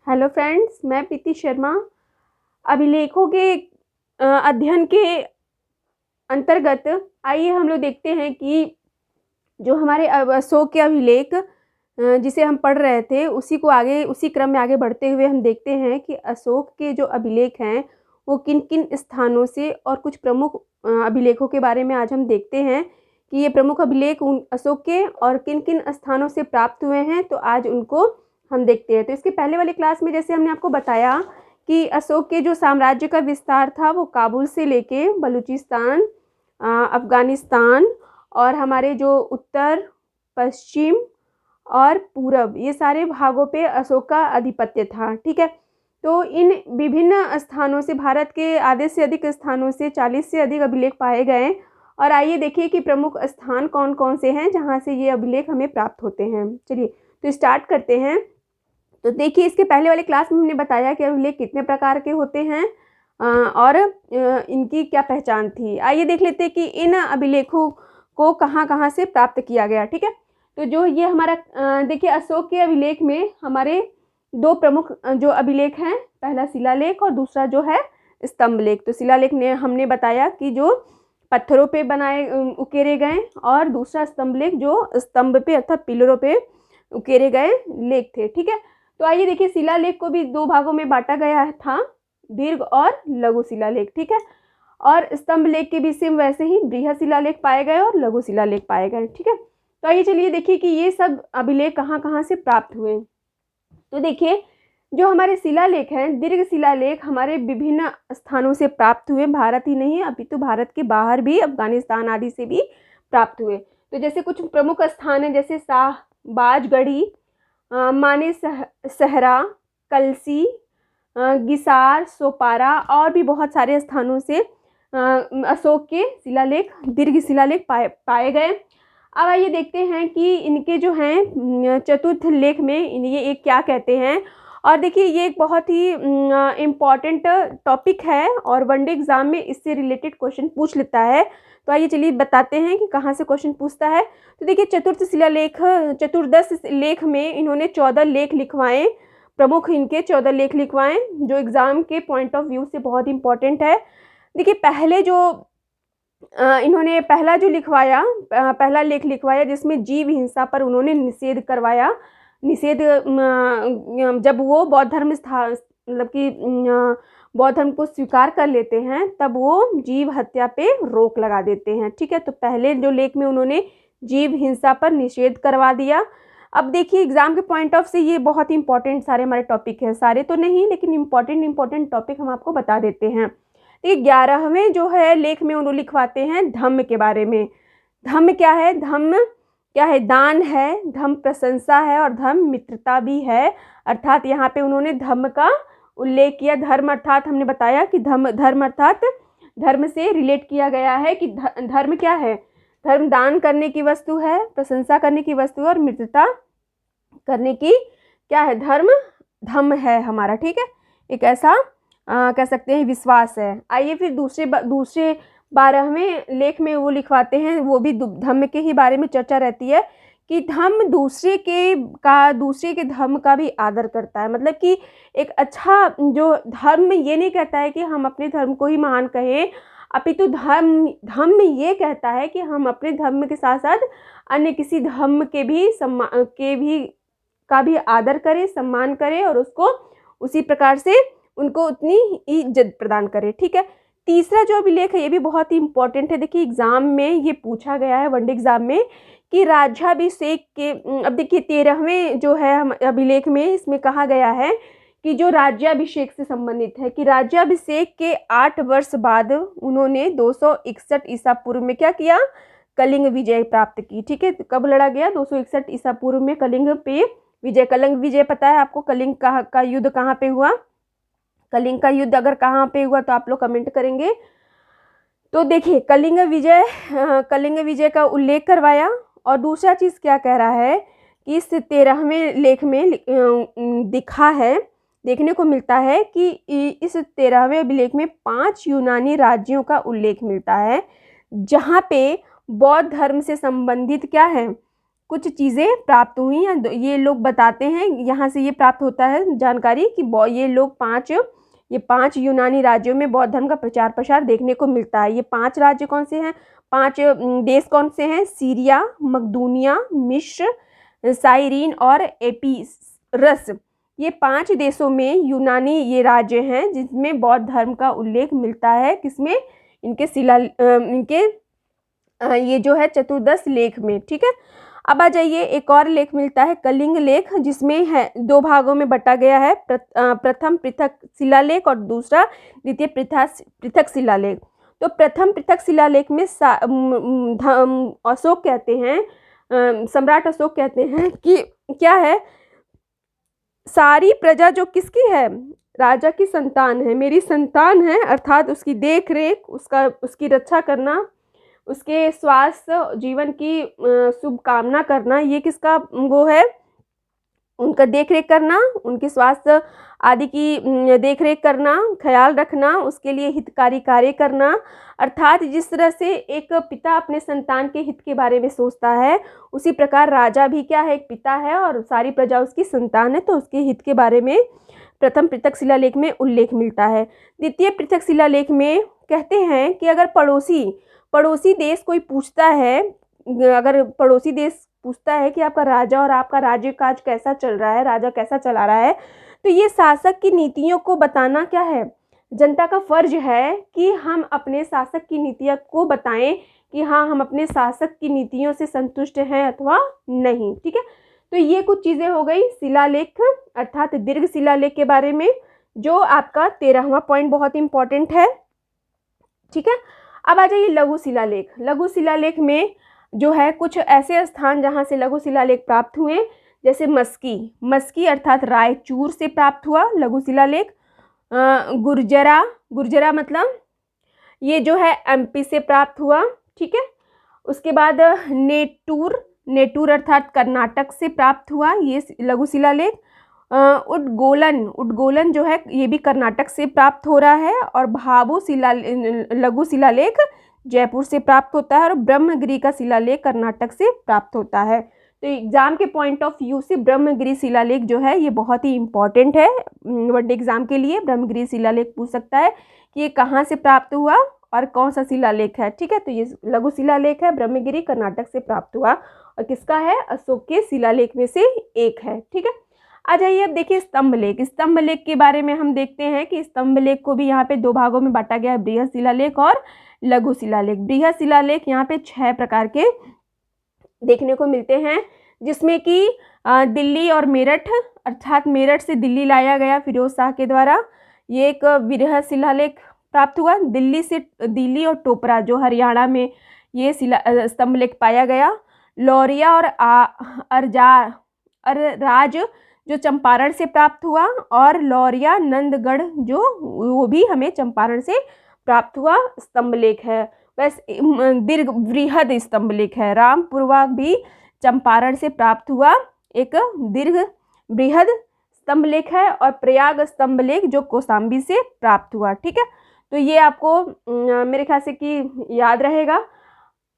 Hello friends, मैं प्रीति शर्मा। अभिलेखों के अध्ययन के अंतर्गत आइए हम लोग देखते हैं कि जो हमारे अशोक के अभिलेख जिसे हम पढ़ रहे थे उसी क्रम में आगे बढ़ते हुए हम देखते हैं कि अशोक के जो अभिलेख हैं वो किन किन स्थानों से और कुछ प्रमुख अभिलेखों के बारे में आज हम देखते हैं कि ये प्रमुख अभिलेख उन अशोक के और किन किन स्थानों से प्राप्त हुए हैं। तो आज उनको हम देखते हैं। तो इसके पहले वाली क्लास में जैसे हमने आपको बताया कि अशोक के जो साम्राज्य का विस्तार था वो काबुल से लेके बलूचिस्तान, अफ़गानिस्तान और हमारे जो उत्तर, पश्चिम और पूरब, ये सारे भागों पे अशोक का आधिपत्य था। ठीक है, तो इन विभिन्न स्थानों से, भारत के आधे से अधिक स्थानों से 40 से अधिक अभिलेख पाए गए। और आइए देखिए कि प्रमुख स्थान कौन कौन से हैं जहाँ से ये अभिलेख हमें प्राप्त होते हैं। चलिए तो स्टार्ट करते हैं। तो देखिए, इसके पहले वाले क्लास में हमने बताया कि अभिलेख कितने प्रकार के होते हैं और इनकी क्या पहचान थी। आइए देख लेते हैं कि इन अभिलेखों को कहाँ कहाँ से प्राप्त किया गया। ठीक है, तो जो ये हमारा देखिए, अशोक के अभिलेख में हमारे दो प्रमुख जो अभिलेख हैं, पहला शिलालेख और दूसरा जो है स्तंभलेख। तो शिलालेख ने हमने बताया कि जो पत्थरों पे बनाए उकेरे गए, और दूसरा स्तंभलेख जो स्तंभ पे अर्थात पिलरों पे उकेरे गए लेख थे। ठीक है, तो आइए देखिए, शिलालेख को भी दो भागों में बांटा गया था, दीर्घ और लघु शिलालेख। ठीक है, और स्तंभलेख के भी सेम वैसे ही बृहद शिलालेख पाए गए और लघु शिलालेख पाए गए। ठीक है, तो आइए चलिए देखिए कि ये सब अभिलेख कहाँ कहाँ से प्राप्त हुए। तो देखिए, जो हमारे शिलालेख हैं, दीर्घ शिलालेख हमारे विभिन्न स्थानों से प्राप्त हुए, भारत ही नहीं अपितु भारत के बाहर भी, अफगानिस्तान आदि से भी प्राप्त हुए। तो जैसे कुछ प्रमुख स्थान हैं, जैसे बाजगढ़ी, माने सहरा, कलसी, गिसार, सोपारा और भी बहुत सारे स्थानों से अशोक के शिलालेख, दीर्घ शिलालेख पाए गए। अब आइए देखते हैं कि इनके जो हैं चतुर्थ लेख में ये एक क्या कहते हैं। और देखिए, ये एक बहुत ही इम्पॉर्टेंट टॉपिक है और वनडे एग्जाम में इससे रिलेटेड क्वेश्चन पूछ लेता है। तो आइए चलिए बताते हैं कि कहाँ से क्वेश्चन पूछता है। तो देखिए, चतुर्दश लेख में इन्होंने 14 लेख लिखवाए, प्रमुख इनके 14 लेख लिखवाए जो एग्जाम के पॉइंट ऑफ व्यू से बहुत इंपॉर्टेंट है। देखिए, पहले जो इन्होंने पहला लेख लिखवाया जिसमें जीव हिंसा पर उन्होंने निषेध करवाया। जब वो बौद्ध धर्म मतलब कि बौद्ध धर्म को स्वीकार कर लेते हैं तब वो जीव हत्या पे रोक लगा देते हैं। ठीक है, तो पहले जो लेख में उन्होंने जीव हिंसा पर निषेध करवा दिया। अब देखिए, एग्जाम के पॉइंट ऑफ से ये बहुत इंपॉर्टेंट सारे हमारे टॉपिक हैं, सारे तो नहीं लेकिन इंपॉर्टेंट टॉपिक हम आपको बता देते हैं। ये 11वें जो है लेख में उन्होंने लिखवाते हैं धम्म के बारे में। धम्म क्या है? धम्म क्या है? दान है, धम्म प्रशंसा है और धम्म मित्रता भी है। अर्थात यहाँ पे उन्होंने धम्म का उल्लेख किया। धर्म अर्थात हमने बताया कि धर्म अर्थात धर्म से रिलेट किया गया है कि धर्म क्या है? धर्म दान करने की वस्तु है, प्रशंसा करने की वस्तु है और मित्रता करने की क्या है? धम्म है हमारा। ठीक है, एक ऐसा कह सकते हैं विश्वास है। आइए फिर दूसरे 12वें लेख में वो लिखवाते हैं, वो भी धम्म के ही बारे में चर्चा रहती है कि धम्म दूसरे के धर्म का भी आदर करता है। मतलब कि एक अच्छा जो धर्म ये नहीं कहता है कि हम अपने धर्म को ही महान कहें, अपितु धर्म ये कहता है कि हम अपने धर्म के साथ साथ अन्य किसी धर्म का भी आदर करें, सम्मान करें और उसको उसी प्रकार से उनको उतनी इज्जत प्रदान करें। ठीक है, तीसरा जो अभिलेख है ये भी बहुत ही इंपॉर्टेंट है। देखिए, एग्जाम में ये पूछा गया है, वनडे एग्जाम में, कि राज्याभिषेक के, अब देखिए 13वें जो है अभिलेख में इसमें कहा गया है कि जो राज्याभिषेक से संबंधित है कि राज्याभिषेक के 8 वर्ष बाद उन्होंने 261 ईसा पूर्व में क्या किया? कलिंग विजय प्राप्त की। ठीक है, कब लड़ा गया? 261 ईसा पूर्व में कलिंग पे विजय। कलिंग विजय पता है आपको? कलिंग का युद्ध कहाँ पे हुआ? कलिंग का युद्ध अगर कहाँ पे हुआ तो आप लोग कमेंट करेंगे। तो देखिए, कलिंग विजय का उल्लेख करवाया। और दूसरा चीज़ क्या कह रहा है कि इस 13वें लेख में देखने को मिलता है कि इस 13वें अभिलेख में 5 यूनानी राज्यों का उल्लेख मिलता है जहाँ पे बौद्ध धर्म से संबंधित क्या है? कुछ चीज़ें प्राप्त हुई या ये लोग बताते हैं, यहाँ से ये प्राप्त होता है जानकारी कि ये लोग ये 5 यूनानी राज्यों में बौद्ध धर्म का प्रचार प्रसार देखने को मिलता है। ये 5 राज्य कौन से हैं, 5 देश कौन से हैं? सीरिया, मकदूनिया, मिस्र, साइरीन और एपीरस। ये 5 देशों में यूनानी ये राज्य हैं जिसमें बौद्ध धर्म का उल्लेख मिलता है। किसमें? इनके ये जो है चतुर्दश लेख में। ठीक है, अब आ जाइए, एक और लेख मिलता है कलिंग लेख, जिसमें है 2 भागों में बटा गया है। प्रथम पृथक शिलालेख और दूसरा द्वितीय पृथक शिलालेख। तो प्रथम पृथक शिलालेख में अशोक कहते हैं, सम्राट अशोक कहते हैं कि क्या है, सारी प्रजा जो किसकी है? राजा की संतान है, मेरी संतान है, अर्थात उसकी देख रेख, उसकी रक्षा करना, उसके स्वास्थ्य जीवन की शुभकामना करना, ये किसका वो है? उनका देख रेख करना, उनके स्वास्थ्य आदि की देख रेख करना, ख्याल रखना, उसके लिए हितकारी कार्य करना। अर्थात जिस तरह से एक पिता अपने संतान के हित के बारे में सोचता है, उसी प्रकार राजा भी क्या है? एक पिता है और सारी प्रजा उसकी संतान है, तो उसके हित के बारे में प्रथम पृथक शिलालेख में उल्लेख मिलता है। द्वितीय पृथक शिलालेख में कहते हैं कि अगर पड़ोसी देश कोई पूछता है, अगर पड़ोसी देश पूछता है कि आपका राजा और आपका राज्य काज कैसा चल रहा है, राजा कैसा चला रहा है, तो ये शासक की नीतियों को बताना क्या है? जनता का फर्ज है कि हम अपने शासक की नीतियों को बताएं कि हाँ, हम अपने शासक की नीतियों से संतुष्ट हैं अथवा नहीं। ठीक है, तो ये कुछ चीज़ें हो गई शिलालेख अर्थात दीर्घ शिलालेख के बारे में, जो आपका 13वां पॉइंट बहुत इंपॉर्टेंट है। ठीक है, अब आ जाइए लघु शिलालेख। लघु शिलालेख में जो है कुछ ऐसे स्थान जहाँ से लघु शिलालेख प्राप्त हुए, जैसे मस्की अर्थात रायचूर से प्राप्त हुआ लघु शिलालेख। गुर्जरा मतलब ये जो है एमपी से प्राप्त हुआ। ठीक है, उसके बाद नेटूर अर्थात कर्नाटक से प्राप्त हुआ ये लघु शिलालेख। उडगोलन जो है ये भी कर्नाटक से प्राप्त हो रहा है। और भाभू लघु शिलालेख जयपुर से प्राप्त होता है। और ब्रह्मगिरी का शिलालेख कर्नाटक से प्राप्त होता है। तो एग्जाम के पॉइंट ऑफ व्यू से ब्रह्मगिरी शिलालेख जो है ये बहुत ही इंपॉर्टेंट है। वनडे एग्जाम के लिए ब्रह्मगिरी शिलालेख पूछ सकता है कि ये कहाँ से प्राप्त हुआ और कौन सा शिलालेख है। ठीक है, तो ये लघु शिलालेख है, ब्रह्मगिरी कर्नाटक से प्राप्त हुआ और किसका है? अशोक के शिलालेख में से एक है। ठीक है, आ जाइए अब देखिए स्तंभ लेख के बारे में हम देखते हैं कि स्तंभ लेख को भी यहाँ पे 2 भागों में बांटा गया है, बृहद शिलालेख और लघु शिलालेख। बृहद शिलालेख यहाँ पे 6 प्रकार के देखने को मिलते हैं, जिसमें कि दिल्ली और मेरठ अर्थात मेरठ से दिल्ली लाया गया फिरोज शाह के द्वारा, ये एक बृहद शिलालेख प्राप्त हुआ। दिल्ली और टोपरा जो हरियाणा में ये स्तंभ लेख पाया गया। लौरिया और अरराज जो चंपारण से प्राप्त हुआ। और लौरिया नंदगढ़ जो वो भी हमें चंपारण से प्राप्त हुआ स्तंभ लेख है। वैसे बृहद स्तंभ लेख है। रामपुरवा भी चंपारण से प्राप्त हुआ एक बृहद स्तंभ लेख है। और प्रयाग स्तंभ लेख जो कौशाम्बी से प्राप्त हुआ। ठीक है, तो ये आपको मेरे ख्याल से कि याद रहेगा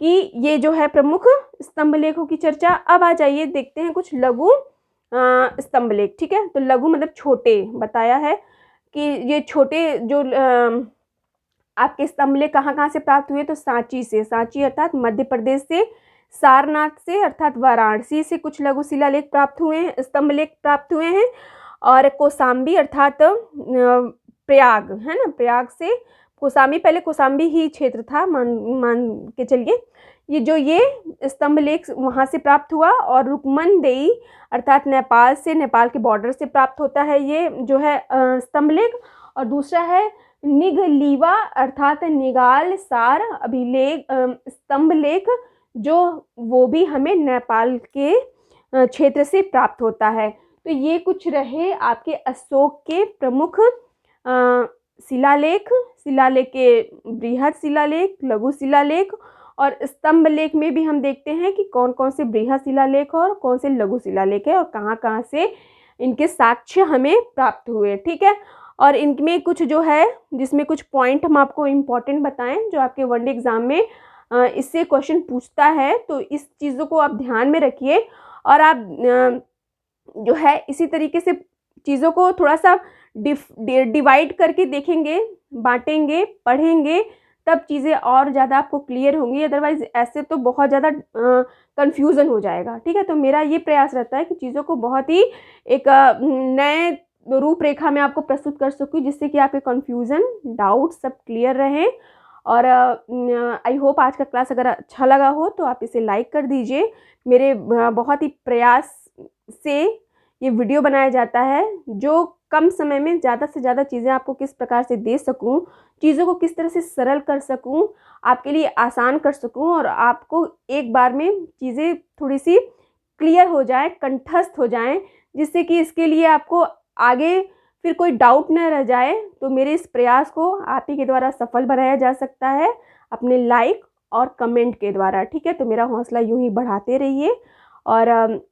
कि ये जो है प्रमुख स्तंभ लेखों की चर्चा। अब आ जाइए देखते हैं कुछ लघु स्तंभ लेख। ठीक है, तो लघु मतलब छोटे बताया है कि ये छोटे जो आपके स्तंभ लेख कहाँ से प्राप्त हुए, तो सांची अर्थात मध्य प्रदेश से, सारनाथ से अर्थात वाराणसी से कुछ लघु शिलालेख प्राप्त हुए हैं, स्तंभ लेख प्राप्त हुए हैं। और कौशाम्बी अर्थात प्रयाग है ना, प्रयाग से कौशाम्बी, पहले कौशाम्बी ही क्षेत्र था मान के चलिए, ये स्तंभ लेख वहाँ से प्राप्त हुआ। और रुक्मनदेई अर्थात नेपाल के बॉर्डर से प्राप्त होता है ये जो है स्तंभ लेख। और दूसरा है निगलीवा अर्थात निगाल सार अभिलेख स्तंभ लेख, जो वो भी हमें नेपाल के क्षेत्र से प्राप्त होता है। तो ये कुछ रहे आपके अशोक के प्रमुख शिलालेख के बृहद शिलालेख, लघु शिलालेख और स्तंभ लेख में भी हम देखते हैं कि कौन कौन से बृहद शिलालेख और कौन से लघु शिलालेख है और कहाँ से इनके साक्ष्य हमें प्राप्त हुए। ठीक है, और इनमें कुछ जो है जिसमें कुछ पॉइंट हम आपको इम्पोर्टेंट बताएं जो आपके वनडे एग्जाम में इससे क्वेश्चन पूछता है, तो इस चीज़ों को आप ध्यान में रखिए और आप जो है इसी तरीके से चीज़ों को थोड़ा सा डिवाइड करके देखेंगे, बांटेंगे, पढ़ेंगे, तब चीज़ें और ज़्यादा आपको क्लियर होंगी। अदरवाइज़ ऐसे तो बहुत ज़्यादा कन्फ्यूज़न हो जाएगा। ठीक है, तो मेरा ये प्रयास रहता है कि चीज़ों को बहुत ही एक नए रूपरेखा में आपको प्रस्तुत कर सकूँ, जिससे कि आपके कन्फ्यूज़न, डाउट सब क्लियर रहें। और आई होप आज का क्लास अगर अच्छा लगा हो तो आप इसे लाइक कर दीजिए। मेरे बहुत ही प्रयास से ये वीडियो बनाया जाता है, जो कम समय में ज़्यादा से ज़्यादा चीज़ें आपको किस प्रकार से दे सकूँ, चीज़ों को किस तरह से सरल कर सकूँ, आपके लिए आसान कर सकूँ और आपको एक बार में चीज़ें थोड़ी-सी क्लियर हो जाएँ, कंठस्थ हो जाएँ, जिससे कि इसके लिए आपको आगे फिर कोई डाउट न रह जाए। तो मेरे इस प्रयास को आप ही के द्वारा सफल बनाया जा सकता है, अपने लाइक और कमेंट के द्वारा। ठीक है, तो मेरा हौसला यूँ ही बढ़ाते रहिए और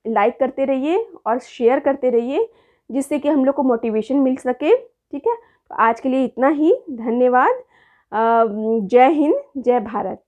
लाइक करते रहिए और शेयर करते रहिए, जिससे कि हम लोग को मोटिवेशन मिल सके। ठीक है, तो आज के लिए इतना ही। धन्यवाद। जय हिंद, जय भारत।